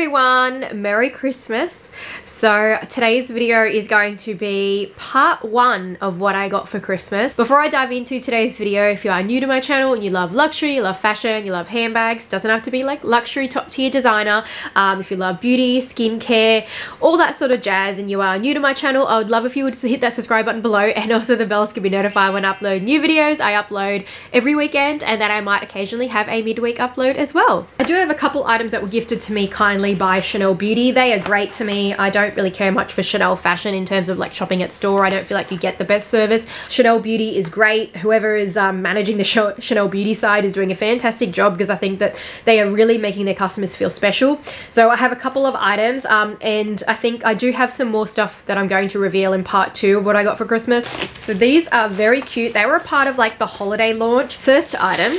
Everyone, Merry Christmas. So today's video is going to be part one of what I got for Christmas. Before I dive into today's video, if you are new to my channel and you love luxury, you love fashion, you love handbags, doesn't have to be like luxury top tier designer, if you love beauty, skincare, all that sort of jazz, and you are new to my channel, I would love if you would hit that subscribe button below, and also the bells can be notified when I upload new videos. I upload every weekend, and then I might occasionally have a midweek upload as well. I do have a couple items that were gifted to me kindly by Chanel Beauty. They are great to me. I don't really care much for Chanel fashion in terms of like shopping at store. I don't feel like you get the best service. Chanel Beauty is great. Whoever is managing the Chanel Beauty side is doing a fantastic job, because I think that they are really making their customers feel special. So I have a couple of items and I think I do have some more stuff that I'm going to reveal in part two of what I got for Christmas. So these are very cute. They were a part of like the holiday launch. First item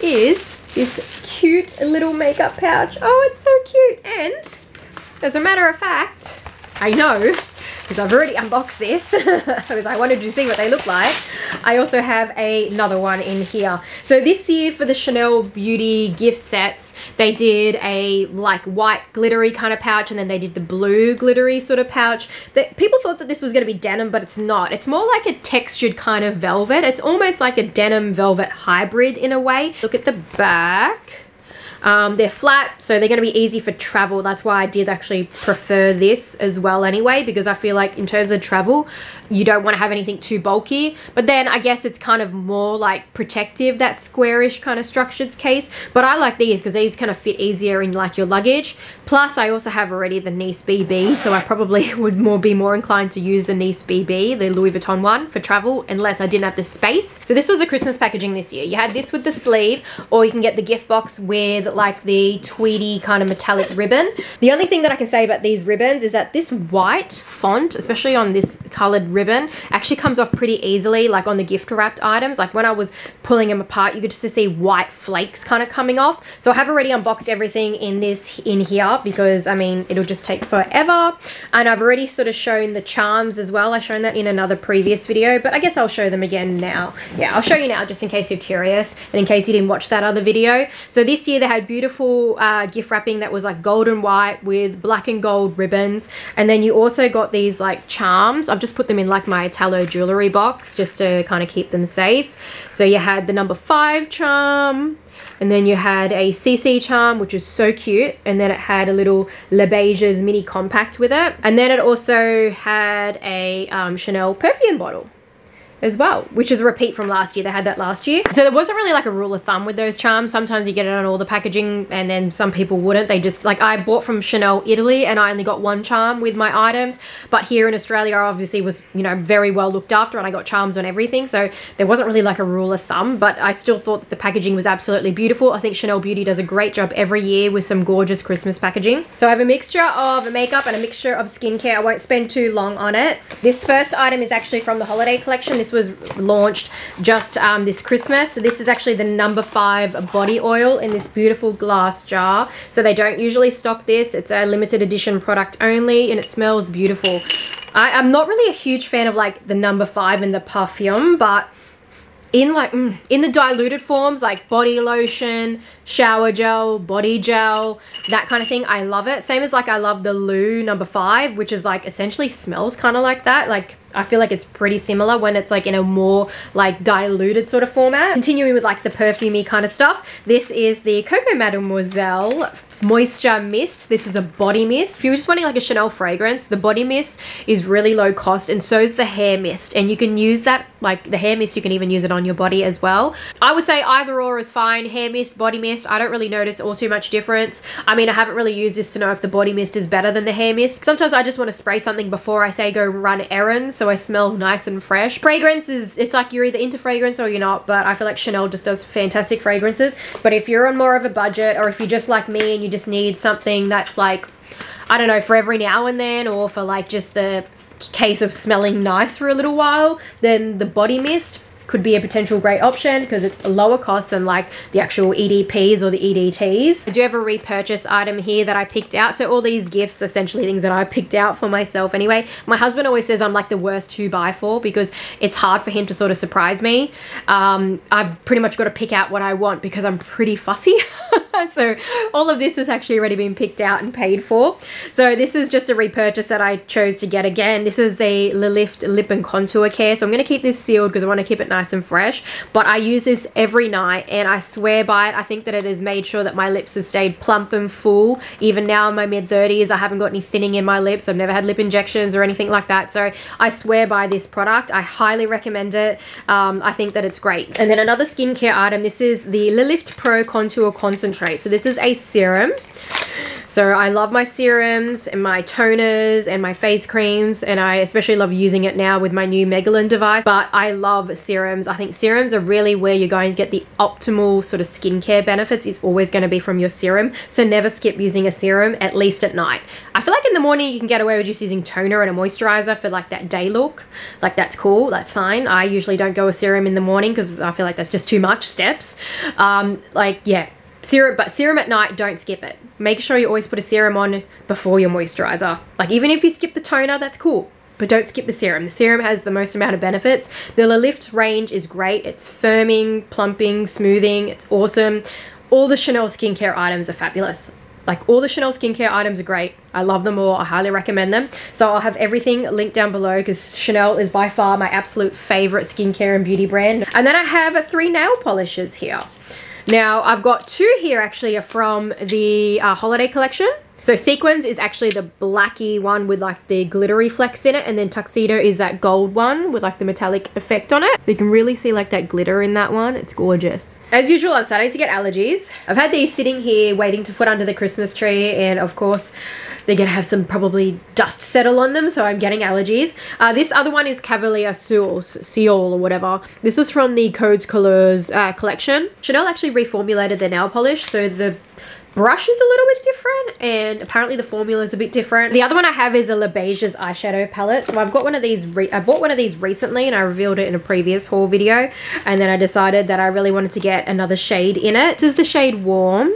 is this cute little makeup pouch. Oh, it's so cute. And as a matter of fact, I know, because I've already unboxed this because I wanted to see what they look like. I also have another one in here. So this year for the Chanel Beauty gift sets, they did a like white glittery kind of pouch, and then they did the blue glittery sort of pouch. People thought that this was going to be denim, but it's not. It's more like a textured kind of velvet. It's almost like a denim velvet hybrid in a way. Look at the back. They're flat, so they're going to be easy for travel. That's why I did actually prefer this as well anyway, because I feel like in terms of travel, you don't want to have anything too bulky. But then I guess it's kind of more like protective, that squarish kind of structured case. But I like these because these kind of fit easier in like your luggage. Plus I also have already the Nice BB, so I probably would be more inclined to use the Nice BB, the Louis Vuitton one, for travel, unless I didn't have the space. So this was a Christmas packaging this year. You had this with the sleeve, or you can get the gift box with like the tweedy kind of metallic ribbon. The only thing that I can say about these ribbons is that this white font, especially on this colored ribbon, actually comes off pretty easily, like on the gift wrapped items. Like when I was pulling them apart, you could just see white flakes kind of coming off. So I have already unboxed everything in here, because I mean it'll just take forever. And I've already sort of shown the charms as well. I've shown that in another previous video, but I guess I'll show them again now. Yeah, I'll show you now just in case you're curious, and in case you didn't watch that other video. So this year they had beautiful gift wrapping that was like gold and white with black and gold ribbons, and then you also got these like charms. I've just put them in like my Italo jewelry box just to kind of keep them safe. So you had the number 5 charm, and then you had a CC charm, which is so cute, and then it had a little Le Beiges mini compact with it, and then it also had a Chanel perfume bottle as well, which is a repeat from last year. They had that last year. So there wasn't really like a rule of thumb with those charms. Sometimes you get it on all the packaging, and then some people wouldn't. They just, like, I bought from Chanel Italy and I only got 1 charm with my items, but here in Australia I obviously was, you know, very well looked after, and I got charms on everything. So there wasn't really like a rule of thumb, but I still thought that the packaging was absolutely beautiful. I think Chanel Beauty does a great job every year with some gorgeous Christmas packaging. So I have a mixture of makeup and a mixture of skincare. I won't spend too long on it. This first item is actually from the holiday collection. This was launched just this Christmas. So this is actually the number 5 body oil in this beautiful glass jar. So they don't usually stock this. It's a limited edition product only, and it smells beautiful. I'm not really a huge fan of like the number 5 and the perfume, but in like in the diluted forms, like body lotion, shower gel, body gel, that kind of thing, I love it. Same as like I love the Lou number 5, which is like essentially smells kind of like that. Like I feel like it's pretty similar when it's like in a more like diluted sort of format. Continuing with like the perfumey kind of stuff, this is the Coco Mademoiselle Moisture Mist. This is a body mist. If you're just wanting like a Chanel fragrance, the body mist is really low cost, and so is the hair mist, and you can use that, like the hair mist, you can even use it on your body as well. I would say either or is fine. Hair mist, body mist, I don't really notice all too much difference. I mean, I haven't really used this to know if the body mist is better than the hair mist. Sometimes I just want to spray something before I say go run errands, so I smell nice and fresh. Fragrance is, it's like you're either into fragrance or you're not, but I feel like Chanel just does fantastic fragrances. But if you're on more of a budget, or if you're just like me and you just need something that's like, I don't know, for every now and then, or for like just the case of smelling nice for a little while, then the body mist could be a potential great option because it's a lower cost than like the actual EDPs or the EDTs. I do have a repurchase item here that I picked out. So all these gifts, essentially things that I picked out for myself anyway. My husband always says I'm like the worst to buy for because it's hard for him to sort of surprise me. I've pretty much got to pick out what I want because I'm pretty fussy. So all of this has actually already been picked out and paid for. So this is just a repurchase that I chose to get again. This is the Lift Lip and Contour Care. So I'm going to keep this sealed because I want to keep it nice and fresh. But I use this every night and I swear by it. I think that it has made sure that my lips have stayed plump and full. Even now in my mid-30s, I haven't got any thinning in my lips. I've never had lip injections or anything like that. So I swear by this product. I highly recommend it. I think that it's great. And then another skincare item. This is the Lift Pro Contour Concentrate. So this is a serum. So I love my serums and my toners and my face creams, and I especially love using it now with my new Megalyn device. But I love serums. I think serums are really where you're going to get the optimal sort of skincare benefits. It's always going to be from your serum. So never skip using a serum, at least at night. I feel like in the morning you can get away with just using toner and a moisturizer for like that day look. Like that's cool, that's fine. I usually don't go a serum in the morning because I feel like that's just too much steps. Like yeah. Serum at night, don't skip it. Make sure you always put a serum on before your moisturizer. Like even if you skip the toner, that's cool, but don't skip the serum. The serum has the most amount of benefits. The Lift range is great. It's firming, plumping, smoothing. It's awesome. All the Chanel skincare items are fabulous. Like all the Chanel skincare items are great. I love them all. I highly recommend them. So I'll have everything linked down below because Chanel is by far my absolute favorite skincare and beauty brand. And then I have 3 nail polishes here. Now, I've got 2 here actually from the holiday collection. So Sequins is actually the blacky one with like the glittery flecks in it, and then Tuxedo is that gold one with like the metallic effect on it. So you can really see like that glitter in that one. It's gorgeous. As usual, I'm starting to get allergies. I've had these sitting here waiting to put under the Christmas tree, and of course they're gonna have some probably dust settle on them, so I'm getting allergies. This other one is Cavalier Seal or whatever. This was from the Codes Couleurs collection. Chanel actually reformulated their nail polish, so the brush is a little bit different and apparently the formula is a bit different. The other one I have is a Le Beige's eyeshadow palette. So I've got one of these, I bought one of these recently and I revealed it in a previous haul video, and then I decided that I really wanted to get another shade in it. This is the shade Warm.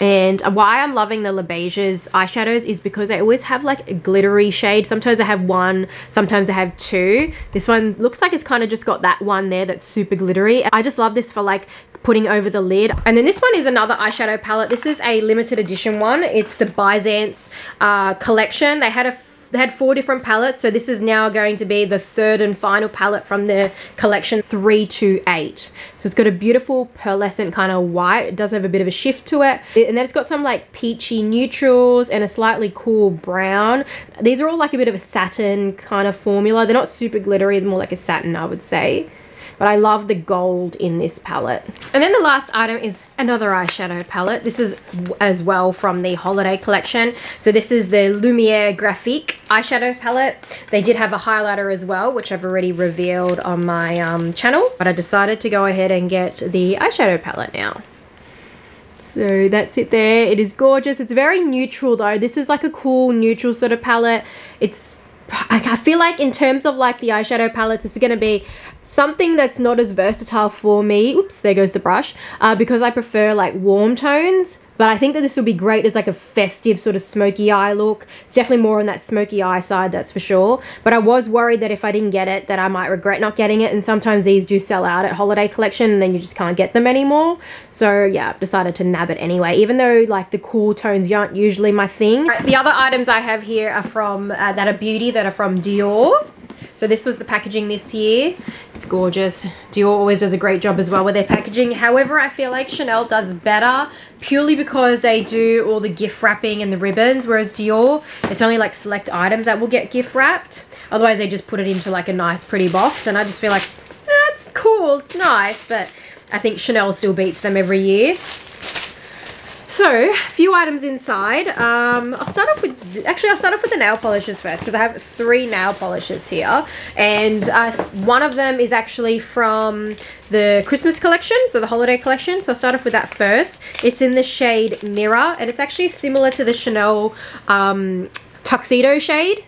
And why I'm loving the Le Beige's eyeshadows is because they always have like a glittery shade. Sometimes I have 1, sometimes I have 2. This one looks like it's kind of just got that one there that's super glittery. I just love this for like putting over the lid. And then this one is another eyeshadow palette. This is a limited edition one. It's the Byzance collection. They had 4 different palettes, so this is now going to be the 3rd and final palette from the collection 3 to 8. So it's got a beautiful pearlescent kind of white. It does have a bit of a shift to it. And then it's got some like peachy neutrals and a slightly cool brown. These are all like a bit of a satin kind of formula. They're not super glittery, they're more like a satin, I would say. But I love the gold in this palette. And then the last item is another eyeshadow palette. This is as well from the holiday collection. So this is the Lumiere Graphique eyeshadow palette. They did have a highlighter as well, which I've already revealed on my channel. But I decided to go ahead and get the eyeshadow palette now. So that's it there. It is gorgeous. It's very neutral though. This is like a cool neutral sort of palette. I feel like in terms of like the eyeshadow palettes, it's going to be something that's not as versatile for me. Oops, there goes the brush. Because I prefer like warm tones. But I think that this will be great as like a festive sort of smoky eye look. It's definitely more on that smoky eye side, that's for sure. But I was worried that if I didn't get it, that I might regret not getting it. And sometimes these do sell out at holiday collection and then you just can't get them anymore. So yeah, I've decided to nab it anyway, even though like the cool tones aren't usually my thing. Right, the other items I have here are from, that are beauty, that are from Dior. So this was the packaging this year. It's gorgeous. Dior always does a great job as well with their packaging. However, I feel like Chanel does better purely because they do all the gift wrapping and the ribbons, whereas Dior, it's only like select items that will get gift wrapped. Otherwise, they just put it into like a nice pretty box, and I just feel like, that's cool, it's nice, but I think Chanel still beats them every year. So, a few items inside. I'll start off with the nail polishes first because I have 3 nail polishes here, and one of them is actually from the Christmas collection, so the holiday collection. So I'll start off with that first. It's in the shade Mirror, and it's actually similar to the Chanel Tuxedo shade.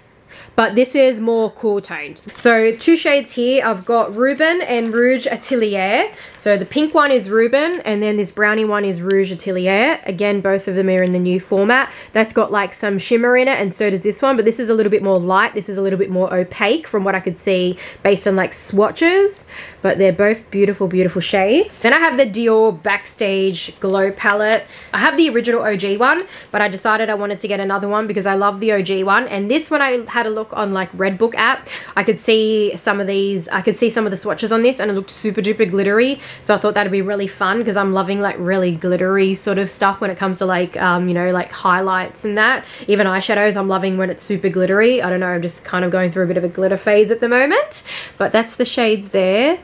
but this is more cool toned. So 2 shades here. I've got Ruben and Rouge Atelier. So the pink one is Ruben, and then this brownie one is Rouge Atelier. Again, both of them are in the new format. That's got like some shimmer in it, and so does this one, but this is a little bit more light. This is a little bit more opaque from what I could see based on like swatches, but they're both beautiful, beautiful shades. Then I have the Dior Backstage Glow palette. I have the original OG one, but I decided I wanted to get another one because I love the OG one. And this, when I had a look on like Redbook app, I could see some of these, I could see some of the swatches on this, and it looked super duper glittery. So I thought that'd be really fun because I'm loving like really glittery sort of stuff when it comes to like, you know, like highlights and that. Even eyeshadows, I'm loving when it's super glittery. I don't know, I'm just kind of going through a bit of a glitter phase at the moment. But that's the shades there.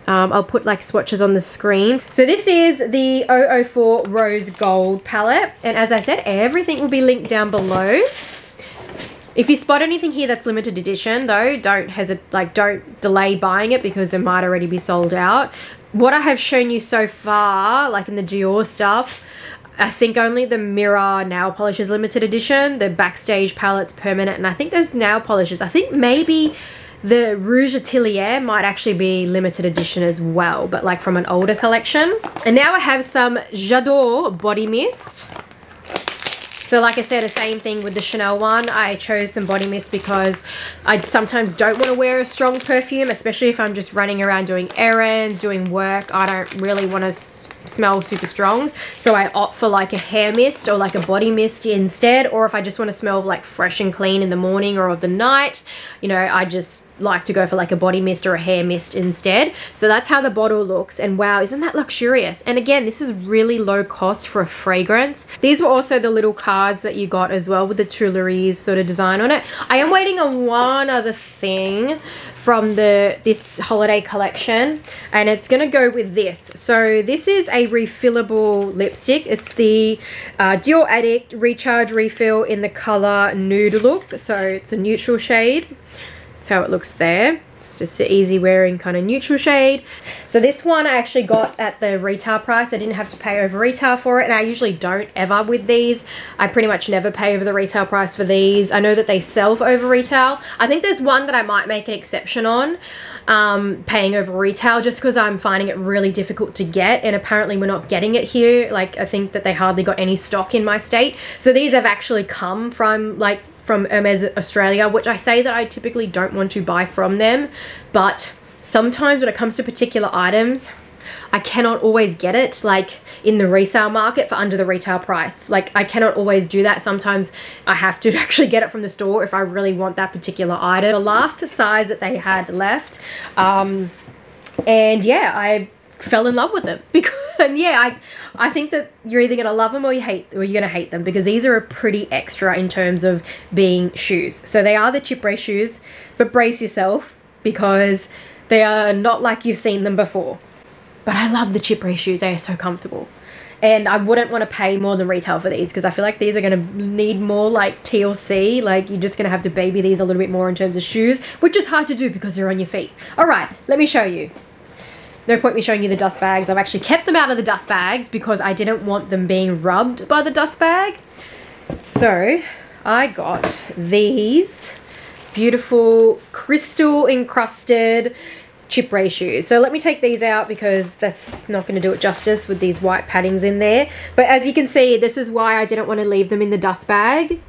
I'll put like swatches on the screen. So this is the 004 Rose Gold palette, and as I said, everything will be linked down below. If you spot anything here that's limited edition though, don't hesitate, like don't delay buying it because it might already be sold out. What I have shown you so far, like in the Dior stuff, I think only the Mirror nail polish is limited edition, the Backstage palette's permanent, and I think those nail polishes, I think maybe the Rouge Atelier might actually be limited edition as well, but like from an older collection. And now I have some J'adore body mist. So like I said, the same thing with the Chanel one. I chose some body mist because I sometimes don't want to wear a strong perfume, especially if I'm just running around doing errands, doing work. I don't really want to smell super strong, so I opt for like a hair mist or like a body mist instead. Or if I just want to smell like fresh and clean in the morning or of the night, you know, I just like to go for like a body mist or a hair mist instead. So that's how the bottle looks, and wow, isn't that luxurious? And again, this is really low cost for a fragrance. These were also the little cards that you got as well with the Tuileries sort of design on it. I am waiting on one other thing from this holiday collection, and it's gonna go with this. So this is a refillable lipstick. It's the Dior Addict Recharge Refill in the color Nude Look. So it's a neutral shade. That's how it looks there. It's just an easy wearing kind of neutral shade. So this one I actually got at the retail price. I didn't have to pay over retail for it, and I usually don't ever with these. I pretty much never pay over the retail price for these. I know that they sell for over retail. I think there's one that I might make an exception on, paying over retail, just because I'm finding it really difficult to get, and apparently we're not getting it here. Like, I think that they hardly got any stock in my state. So these have actually come from like from Hermes Australia, which I say that I typically don't want to buy from them, but sometimes when it comes to particular items, I cannot always get it like in the resale market for under the retail price. Like, I cannot always do that. Sometimes I have to actually get it from the store if I really want that particular item. The last size that they had left, and yeah, I fell in love with them because, and yeah, I think that you're either gonna love them or you're gonna hate them, because these are a pretty extra in terms of being shoes. So they are the Chypre shoes, but brace yourself because they are not like you've seen them before. But I love the Chypre shoes. They are so comfortable, and I wouldn't want to pay more than retail for these because I feel like these are gonna need more like TLC. Like, you're just gonna have to baby these a little bit more in terms of shoes, which is hard to do because they're on your feet. All right, let me show you. No point me showing you the dust bags. I've actually kept them out of the dust bags because I didn't want them being rubbed by the dust bag. So I got these beautiful crystal encrusted Chypre shoes. So let me take these out because that's not going to do it justice with these white paddings in there. But as you can see, this is why I didn't want to leave them in the dust bag,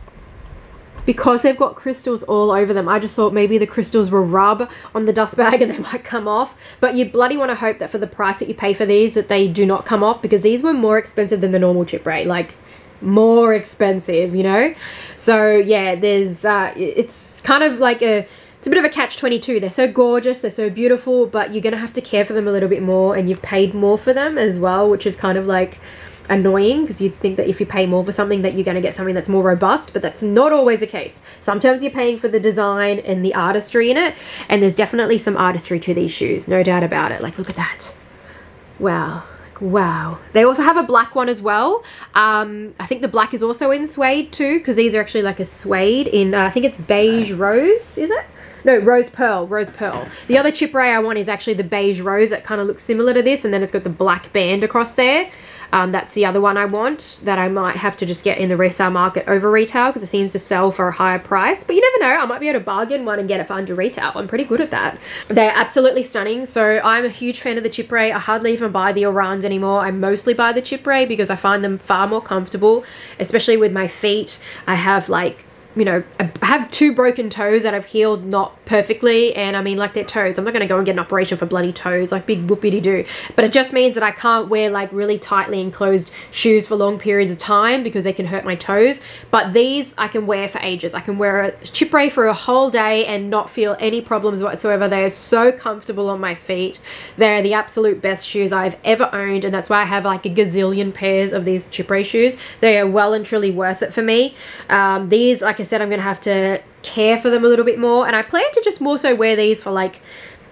because they've got crystals all over them. I just thought maybe the crystals will rub on the dust bag and they might come off. But you bloody want to hope that for the price that you pay for these, that they do not come off, because these were more expensive than the normal Chypre, like more expensive, you know? So yeah, there's, it's kind of like it's a bit of a catch-22. They're so gorgeous, they're so beautiful, but you're gonna have to care for them a little bit more, and you've paid more for them as well, which is kind of like annoying, because you think that if you pay more for something that you're going to get something that's more robust, but that's not always the case. Sometimes you're paying for the design and the artistry in it, and there's definitely some artistry to these shoes, no doubt about it. Like, look at that. Wow. Like, wow. They also have a black one as well. I think the black is also in suede too, because these are actually like a suede in, I think it's beige rose, is it? No, rose pearl, rose pearl. The other Chypre I want is actually the beige rose that kind of looks similar to this, and then it's got the black band across there. That's the other one I want that I might have to just get in the resale market over retail because it seems to sell for a higher price. But you never know, I might be able to bargain one and get it for under retail. I'm pretty good at that. They're absolutely stunning. So I'm a huge fan of the Chypre. I hardly even buy the Orans anymore. I mostly buy the Chypre because I find them far more comfortable, especially with my feet. I have like, you know, I have 2 broken toes that I've healed not perfectly, and I mean, like, they're toes. I'm not gonna go and get an operation for bloody toes, like big whoopity-doo. But it just means that I can't wear like really tightly enclosed shoes for long periods of time because they can hurt my toes. But these I can wear for ages. I can wear a Chypre for a whole day and not feel any problems whatsoever. They are so comfortable on my feet. They're the absolute best shoes I've ever owned, and that's why I have like a gazillion pairs of these Chypre shoes. They are well and truly worth it for me. These, like I said, I'm gonna have to care for them a little bit more, and I plan to just more so wear these for, like,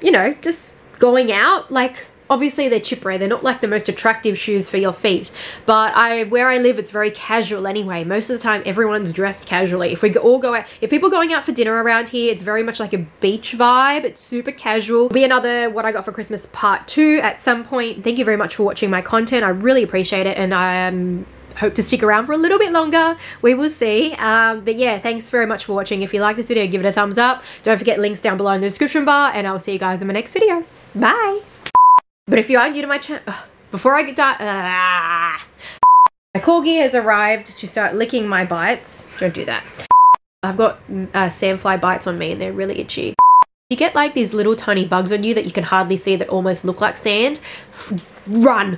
you know, just going out. Like, obviously they're Chypre, they're not like the most attractive shoes for your feet, but where I live, it's very casual anyway. Most of the time everyone's dressed casually. If we all go out, if people are going out for dinner around here, it's very much like a beach vibe. It's super casual. It'll be another what I got for Christmas part 2 at some point. Thank you very much for watching my content. I really appreciate it, and I hope to stick around for a little bit longer. We will see. But yeah, thanks very much for watching. If you like this video, give it a thumbs up. Don't forget links down below in the description bar, and I'll see you guys in my next video. Bye. But if you are new to my channel, before I get done, my corgi has arrived to start licking my bites. Don't do that. I've got sandfly bites on me, and they're really itchy. You get like these little tiny bugs on you that you can hardly see that almost look like sand. Run.